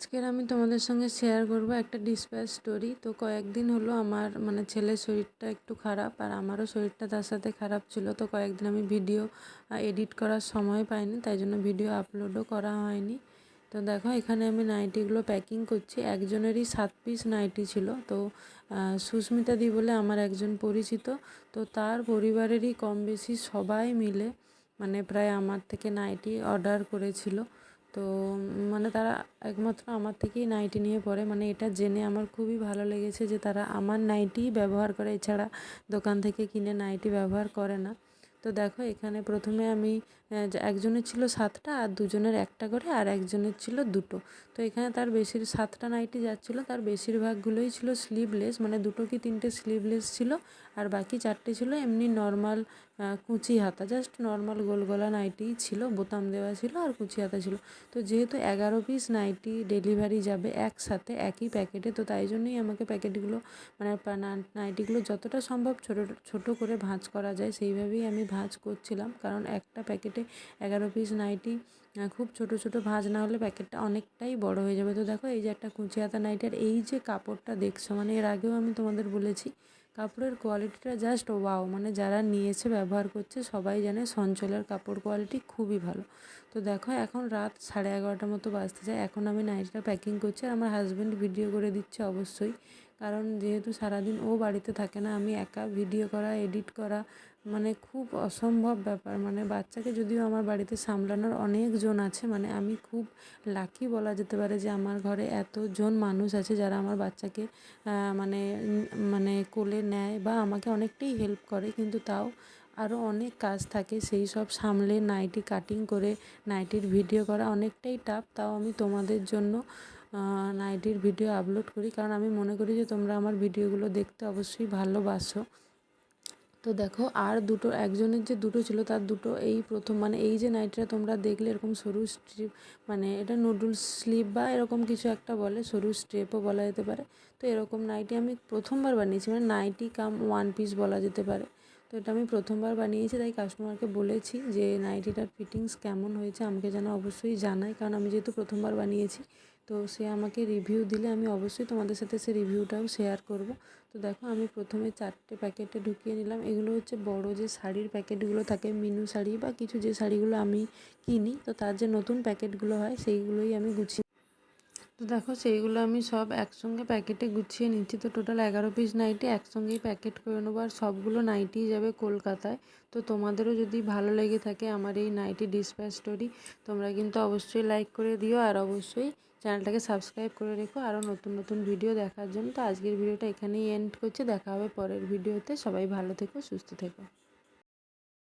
আজকের আমি তোমাদের সঙ্গে শেয়ার করব একটা ডিসপ্যাচ স্টোরি। তো কয়েকদিন হলো আমার ছেলের শরীরটা একটু খারাপ, আর আমারও শরীরটা তার সাথে খারাপ ছিল। তো কয়েকদিন আমি ভিডিও এডিট করার সময় পাইনি, তাই জন্য ভিডিও আপলোডও করা হয়নি। তো দেখো এখানে আমি নাইটিগুলো প্যাকিং করছি। একজনেরই 7 পিস নাইটি ছিল। তো সুস্মিতা দি বলে আমার একজন পরিচিত, তো তার পরিবারেরই কম বেশি সবাই মিলে প্রায় আমার থেকে নাইটি অর্ডার করেছিল। তো তারা একমাত্র আমার থেকেই নাইটি নিয়ে পরে, এটা জেনে আমার খুবই ভালো লেগেছে যে তারা আমার নাইটিই ব্যবহার করে, এছাড়া দোকান থেকে কিনে নাইটি ব্যবহার করে না। তো দেখো এখানে প্রথমে আমি একজনের ছিল 7টা আর দুজনের একটা করে, আর একজনের ছিল 2টো। তো এখানে তার 7টা নাইটি যাচ্ছিলো, তার বেশিরভাগগুলোই ছিল স্লিভলেস, 2টো কি 3টে স্লিভলেস ছিল, আর বাকি 4টে ছিল এমনি নর্মাল কুচি হাতা, জাস্ট নর্মাল গোল গলা নাইটিই ছিল, বোতাম দেওয়া ছিল আর কুচি হাতা ছিল। তো যেহেতু 11 পিস নাইটি ডেলিভারি যাবে একসাথে একই প্যাকেটে, তো তাই জন্যই আমাকে প্যাকেটগুলো নাইটিগুলো যতটা সম্ভব ছোট করে ভাঁজ করা যায় সেইভাবেই আমি ভাঁজ করছিলাম, কারণ একটা প্যাকেটে 11 পিস নাইটি খুব ছোট ছোট ভাঁজ না হলে প্যাকেটটা অনেকটাই বড় হয়ে যাবে। তো দেখো এই যে একটা কুচি হাতা নাইটি, আর এই যে কাপড়টা দেখছো, এর আগেও আমি তোমাদের বলেছি কাপড়ের কোয়ালিটিটা জাস্ট ওয়াও, যারা নিয়েছে ব্যবহার করছে সবাই জানে সঞ্চলের কাপড় কোয়ালিটি খুবই ভালো। তো দেখো এখন রাত 11:30 মতো বাজতে যায়, এখন আমি নাইটিটা প্যাকিং করছি, আর আমার হাজব্যান্ড ভিডিও করে দিচ্ছে অবশ্যই, কারণ যেহেতু সারাদিন ও বাড়িতে থাকে না, আমি একা ভিডিও করা এডিট করা খুব অসম্ভব ব্যাপার। বাচ্চাকে যদিও আমার বাড়িতে সামলানোর অনেকজন আছে, আমি খুব লাকি বলা যেতে পারে যে আমার ঘরে এতজন মানুষ আছে যারা আমার বাচ্চাকে মানে কোলে নেয় বা আমাকে অনেকটাই হেল্প করে, কিন্তু তাও আরও অনেক কাজ থাকে, সেই সব সামলে নাইটি কাটিং করে নাইটির ভিডিও করা অনেকটাই টাফ। তাও আমি তোমাদের জন্য নাইটির ভিডিও আপলোড করি, কারণ আমি মনে করি যে তোমরা আমার ভিডিওগুলো দেখতে অবশ্যই ভালোবাসো। তো দেখো আর একজনের যে 2টো ছিল তার 2টো এই প্রথম, এই যে নাইটিটা তোমরা দেখলে এরকম সরু স্ট্রিপ, এটা নুডলস স্লিভ বা এরকম কিছু একটা বলে, সরু স্ট্রিপও বলা যেতে পারে। তো এরকম নাইটি আমি প্রথমবার বানিয়েছি, নাইটি কাম 1 পিস বলা যেতে পারে। তো এটা আমি প্রথমবার বানিয়েছি, তাই কাস্টমারকে বলেছি যে নাইটিটার ফিটিংস কেমন হয়েছে আমাকে যেন অবশ্যই জানায়, কারণ আমি যেহেতু প্রথমবার বানিয়েছি। তো সে আমাকে রিভিউ দিলে আমি অবশ্যই তোমাদের সাথে সে রিভিউটাও শেয়ার করব। তো দেখো আমি প্রথমে 4টে প্যাকেটে ঢুকিয়ে নিলাম। এগুলো হচ্ছে বড় যে শাড়ির প্যাকেটগুলো থাকে, মিনু শাড়ি বা কিছু যে শাড়িগুলো আমি কিনি, তো তার যে নতুন প্যাকেটগুলো হয় সেইগুলোই আমি গুছিয়ে, তো দেখো সেইগুলো আমি সব একসঙ্গে প্যাকেটে গুছিয়ে নিচ্ছি। তো টোটাল 11 পিস নাইটি একসঙ্গেই প্যাকেট করে নেবো, আর সবগুলো নাইটিই যাবে কলকাতায়। তো তোমাদেরও যদি ভালো লেগে থাকে আমার এই নাইটি ডিসপ্যাচ স্টোরি, তোমরা কিন্তু অবশ্যই লাইক করে দিও, আর অবশ্যই চ্যানেলটাকে সাবস্ক্রাইব করে রেখো আরও নতুন নতুন ভিডিও দেখার জন্য। তো আজকের ভিডিওটা এখানেই এন্ড করছি, দেখা হবে পরের ভিডিওতে। সবাই ভালো থেকো, সুস্থ থেকো।